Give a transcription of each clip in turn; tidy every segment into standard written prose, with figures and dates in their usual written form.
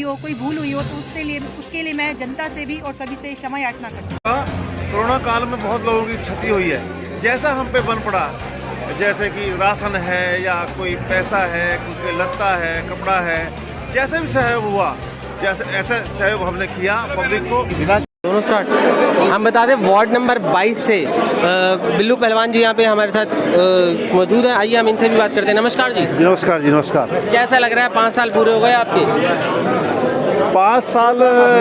हो, कोई भूल हुई हो तो उसके लिए मैं जनता से भी और सभी से क्षमा याचना करती हूँ। कोरोना काल में बहुत लोगों की क्षति हुई है, जैसा हम पे बन पड़ा, जैसे कि राशन है या कोई पैसा है, कोई लत्ता है, कपड़ा है, जैसे भी सहयोग हुआ, जैसे ऐसा सहयोग हमने किया पब्लिक को। दोनों स्टार्ट। हम बता दें वार्ड नंबर 22 से बिल्लू पहलवान जी यहाँ पे हमारे साथ मौजूद है। आइए हम इनसे भी बात करते हैं। नमस्कार जी। नमस्कार जी, नमस्कार। कैसा लग रहा है, 5 साल पूरे हो गए आपके? 5 साल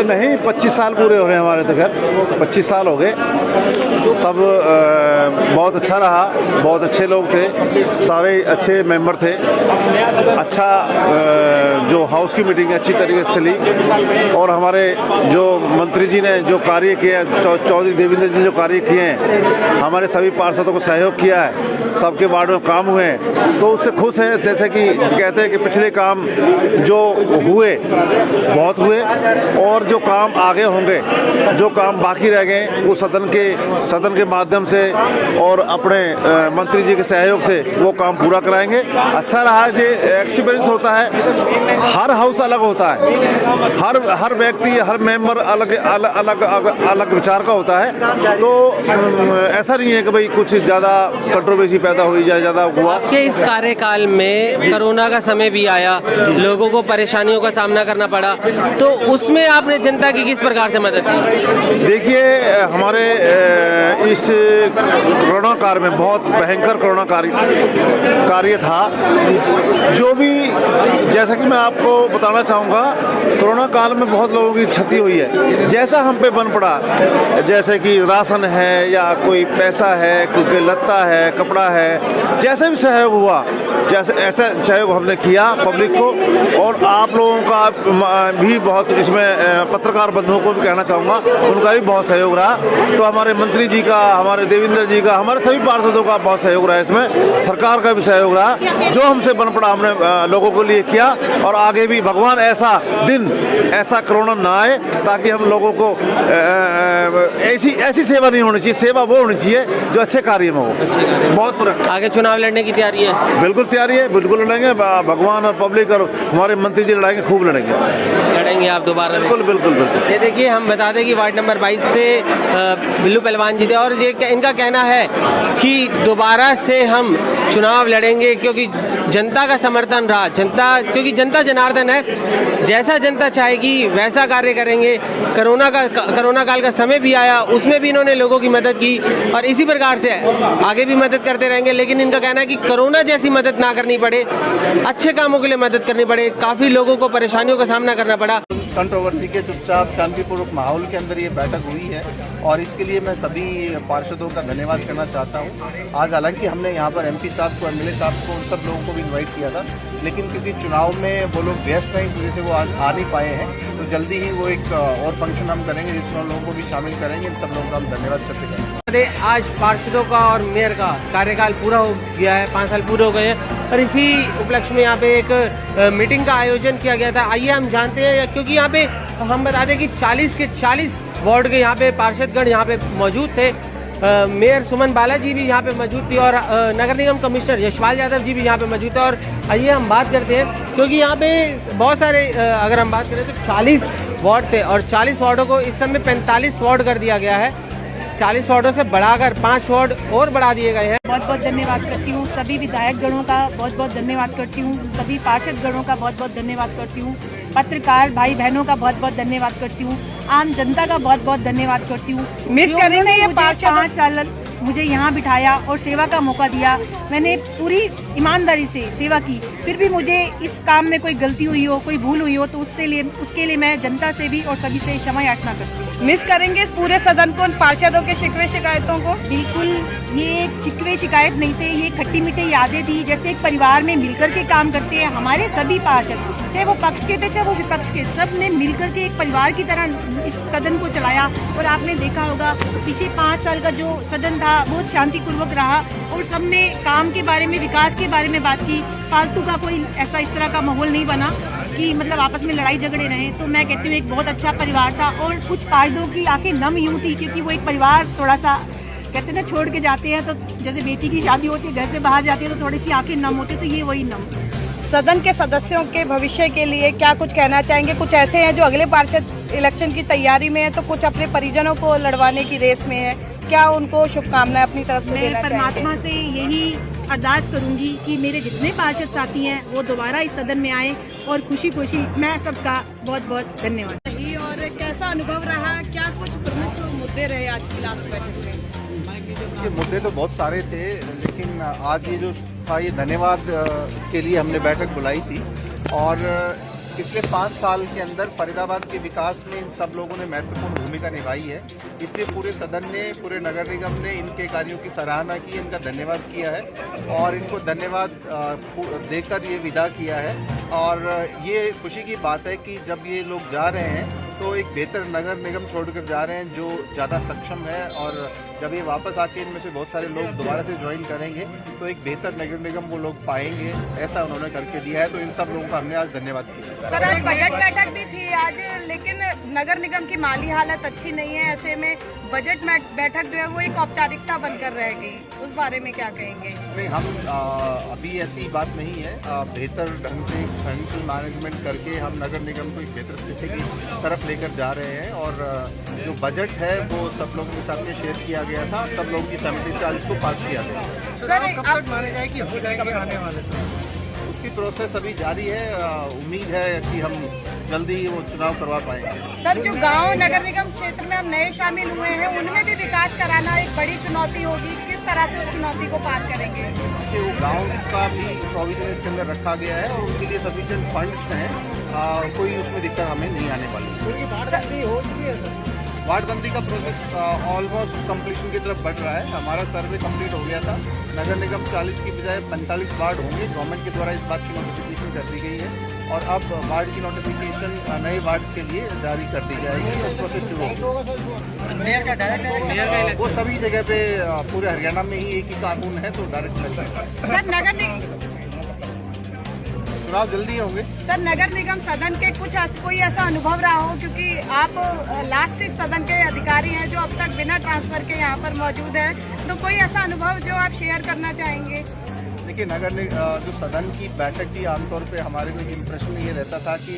नहीं, 25 साल पूरे हो रहे हैं हमारे तो। घर 25 साल हो गए। सब बहुत अच्छा रहा, बहुत अच्छे लोग थे, सारे अच्छे मेंबर थे। अच्छा जो हाउस की मीटिंग अच्छी तरीके से चली और हमारे जो मंत्री जी ने जो कार्य किया, चौधरी देवेंद्र जी जो कार्य किए हैं, हमारे सभी पार्षदों को सहयोग किया है, सबके वार्ड में काम हुए हैं, तो उससे खुश हैं। जैसे कि कहते हैं कि पिछले काम जो हुए बहुत हुए और जो काम आगे होंगे, जो काम बाकी रह गए, वो सदन के माध्यम से और अपने मंत्री जी के सहयोग से वो काम पूरा कराएंगे। अच्छा रहा। ये एक्सपीरियंस होता है, हर हाउस अलग होता है, हर व्यक्ति, हर मेंबर अलग विचार का होता है, तो ऐसा नहीं है कि भाई कुछ ज़्यादा कंट्रोवर्सी पैदा हुई या ज़्यादा हुआ। कि इस कार्यकाल में कोरोना का समय भी आया, लोगों को परेशानियों का सामना करना पड़ा, तो उसमें आपने जनता की किस प्रकार से मदद की? देखिए, हमारे इस कोरोना काल में बहुत भयंकर कोरोना कार्य था। जो भी, जैसा कि मैं आपको बताना चाहूँगा, कोरोना काल में बहुत लोगों की क्षति हुई है, जैसा हम पे बन पड़ा, जैसे कि राशन है या कोई पैसा है, कोई लत्ता है, कपड़ा है, जैसे भी सहयोग हुआ, जैसे ऐसा सहयोग हमने किया पब्लिक को। और आप लोगों का भी बहुत, इसमें पत्रकार बंधुओं को भी कहना चाहूँगा, उनका भी बहुत सहयोग रहा। तो हमारे मंत्री जी का, हमारे देवेंद्र जी का, हमारे सभी पार्षदों का बहुत सहयोग रहा, इसमें सरकार का भी सहयोग रहा। जो हमसे बन पड़ा हमने लोगों के लिए किया, और आगे भी भगवान ऐसा दिन, ऐसा कोरोना ना आए, ताकि हम लोगों को ऐसी सेवा नहीं होनी चाहिए। सेवा वो होनी चाहिए जो अच्छे कार्य में हो। बहुत बुरा। आगे चुनाव लड़ने की तैयारी है? बिल्कुल तैयारी है, बिल्कुल लड़ेंगे। भगवान और पब्लिक और हमारे मंत्री जी लड़ाएंगे, खूब लड़ेंगे आप दोबारा? बिल्कुल बिल्कुल बिल्कुल। ये देखिए, हम बता दें कि वार्ड नंबर 22 से बिल्लू पहलवान जी थे, और ये इनका कहना है कि दोबारा से हम चुनाव लड़ेंगे, क्योंकि जनता का समर्थन रहा। क्योंकि जनता जनार्दन है, जैसा जनता चाहेगी वैसा कार्य करेंगे। कोरोना काल का समय भी आया, उसमें भी इन्होंने लोगों की मदद की, और इसी प्रकार से आगे भी मदद करते रहेंगे। लेकिन इनका कहना है कि कोरोना जैसी मदद ना करनी पड़े, अच्छे कामों के लिए मदद करनी पड़े। काफ़ी लोगों को परेशानियों का सामना करना पड़ा। कंट्रोवर्सी के चुपचाप शांतिपूर्वक माहौल के अंदर ये बैठक हुई है, और इसके लिए मैं सभी पार्षदों का धन्यवाद करना चाहता हूँ। आज हालांकि हमने यहाँ पर एमपी साहब को, एमएलए साहब को, उन सब लोगों को भी इनवाइट किया था, लेकिन क्योंकि चुनाव में वो लोग व्यस्त हैं, इस वजह से वो आज आ नहीं पाए हैं। तो जल्दी ही वो एक और फंक्शन हम करेंगे जिसमें उन लोगों को भी शामिल करेंगे। इन सब लोगों का हम धन्यवाद करते हैं। आज पार्षदों का और मेयर का कार्यकाल पूरा हो गया है, 5 साल पूरे हो गए हैं, और इसी उपलक्ष्य में यहाँ पे एक मीटिंग का आयोजन किया गया था। आइए हम जानते हैं, क्योंकि यहाँ पे हम बता दें कि 40 के 40 वार्ड के यहाँ पे पार्षदगण यहाँ पे मौजूद थे। मेयर सुमन बालाजी भी यहाँ पे मौजूद थी, और नगर निगम कमिश्नर यशपाल यादव जी भी यहाँ पे मौजूद थे। और आइए हम बात करते हैं, क्योंकि यहाँ पे बहुत सारे, अगर हम बात करें तो 40 वार्ड थे, और 40 वार्डों को इस समय 45 वार्ड कर दिया गया है। 40 वार्डों से बढ़ाकर 5 वार्ड और बढ़ा दिए गए हैं। बहुत बहुत धन्यवाद करती हूँ सभी विधायक गणों का, बहुत बहुत धन्यवाद करती हूँ सभी पार्षद गणों का, बहुत बहुत धन्यवाद करती हूँ पत्रकार भाई बहनों का, बहुत बहुत धन्यवाद करती हूँ आम जनता का, बहुत बहुत धन्यवाद करती हूँ। मिस करेंगे ये 5 साल मुझे यहाँ बिठाया और सेवा का मौका दिया। मैंने पूरी ईमानदारी से सेवा की, फिर भी मुझे इस काम में कोई गलती हुई हो, कोई भूल हुई हो, तो उसके लिए मैं जनता से भी और सभी से क्षमा याचना करती हूँ। मिस करेंगे इस पूरे सदन को, पार्षदों के शिकवे शिकायतों को? बिल्कुल, ये शिकवे शिकायत नहीं थे, ये खट्टी मीठी यादें थी। जैसे एक परिवार में मिलकर के काम करते हैं हमारे सभी पार्षद, चाहे वो पक्ष के थे चाहे वो विपक्ष के, सब ने मिलकर के एक परिवार की तरह इस सदन को चलाया। और आपने देखा होगा पिछले 5 साल का जो सदन था बहुत शांतिपूर्वक रहा, और सबने काम के बारे में, विकास के बारे में बात की। फालतू का कोई ऐसा इस तरह का माहौल नहीं बना कि मतलब आपस में लड़ाई झगड़े रहे। तो मैं कहती हूँ एक बहुत अच्छा परिवार था, और कुछ पार्षदों की आंखें नम यूं थी, क्योंकि वो एक परिवार थोड़ा सा कहते हैं ना, छोड़ के जाते हैं तो जैसे बेटी की शादी होती है, घर से बाहर जाती है तो थोड़ी सी आंखें नम होती है, तो ये वही नम सदन के सदस्यों के भविष्य के लिए क्या कुछ कहना चाहेंगे? कुछ ऐसे हैं जो अगले पार्षद इलेक्शन की तैयारी में है, तो कुछ अपने परिजनों को लड़वाने की रेस में है। क्या उनको शुभकामनाएं अपनी तरफ से मैं देना परमात्मा चाहेंगे? से यही अरदास करूंगी कि मेरे जितने पार्षद साथी हैं वो दोबारा इस सदन में आए और खुशी खुशी मैं सबका बहुत बहुत धन्यवाद। और कैसा अनुभव रहा? क्या कुछ प्रमुख मुद्दे रहे आज की लास्ट बैठक में? ये मुद्दे तो बहुत सारे थे, लेकिन आज ये जो था ये धन्यवाद के लिए हमने बैठक बुलाई थी। और पिछले 5 साल के अंदर फरीदाबाद के विकास में इन सब लोगों ने महत्वपूर्ण भूमिका निभाई है, इसलिए पूरे सदन ने, पूरे नगर निगम ने इनके कार्यों की सराहना की, इनका धन्यवाद किया है और इनको धन्यवाद देकर ये विदा किया है। और ये खुशी की बात है कि जब ये लोग जा रहे हैं तो एक बेहतर नगर निगम छोड़कर जा रहे हैं जो ज़्यादा सक्षम है, और जब ये वापस आके इनमें से बहुत सारे लोग दोबारा से ज्वाइन करेंगे तो एक बेहतर नगर निगम वो लोग पाएंगे, ऐसा उन्होंने करके दिया है। तो इन सब लोगों का हमने आज धन्यवाद किया। सर, आज बजट बैठक भी थी आज, लेकिन नगर निगम की माली हालत अच्छी नहीं है, ऐसे में बजट बैठक जो है वो एक औपचारिकता बनकर रह गई, उस बारे में क्या कहेंगे? नहीं, हम अभी ऐसी बात नहीं है, बेहतर ढंग से फाइनेंशियल मैनेजमेंट करके हम नगर निगम को एक बेहतर स्थिति की तरफ लेकर जा रहे हैं। और जो बजट है वो सब लोगों के साथ में शेयर किया गया था, सब लोगों की सहमति से आज इसको पास किया गया। सर, आप माने जाए कि हो जाएंगे आने वाले उसकी प्रोसेस अभी जारी है, उम्मीद है कि हम जल्दी वो चुनाव करवा पाएंगे। सर, जो गांव नगर निगम क्षेत्र में हम नए शामिल हुए हैं उनमें भी विकास कराना एक बड़ी चुनौती होगी, किस तरह से उस चुनौती को पार करेंगे? कि वो गांव का भी प्रोविजन इसके अंदर रखा गया है और उनके लिए सफिशिएंट फंड्स हैं, कोई उसमें दिक्कत हमें नहीं आने वाली। वार्डबंदी का प्रोसेस ऑलमोस्ट कंप्लीशन की तरफ बढ़ रहा है। हमारा सर्वे कंप्लीट हो गया था, नगर निगम 40 की बजाय 45 वार्ड होंगे, गवर्नमेंट के द्वारा इस बात की नोटिफिकेशन कर दी गई है और अब वार्ड की नोटिफिकेशन नए वार्ड के लिए जारी कर दी जाएगी और प्रोसेस शुरू होगी। वो सभी जगह पे पूरे हरियाणा में ही एक ही कानून है, तो डायरेक्ट इलेक्शन। सर, नगर निगम चुनाव जल्दी होंगे। सर, नगर निगम सदन के कुछ कोई ऐसा अनुभव रहा हो, क्योंकि आप लास्ट इस सदन के अधिकारी हैं जो अब तक बिना ट्रांसफर के यहाँ पर मौजूद है, तो कोई ऐसा अनुभव जो आप शेयर करना चाहेंगे? देखिए, जो सदन की बैठक थी, आमतौर पे हमारे को एक इम्प्रेशन ये रहता था कि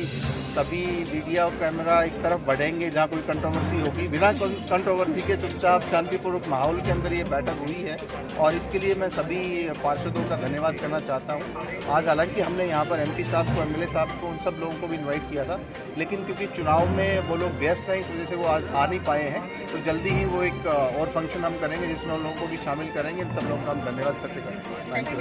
सभी मीडिया और कैमरा एक तरफ बढ़ेंगे जहाँ कोई कंट्रोवर्सी होगी। बिना कंट्रोवर्सी के चुपचाप शांतिपूर्वक माहौल के अंदर ये बैठक हुई है और इसके लिए मैं सभी पार्षदों का धन्यवाद करना चाहता हूँ। आज हालांकि हमने यहाँ पर MP साहब को, MLA साहब को, उन सब लोगों को भी इन्वाइट किया था, लेकिन क्योंकि चुनाव में वो लोग व्यस्त हैं इस वजह से वो आज आ नहीं पाए हैं, तो जल्दी ही वो एक और फंक्शन हम करेंगे जिसमें उन लोगों को भी शामिल करेंगे। इन सब लोगों का हम धन्यवाद कर सकेंगे। Thank you.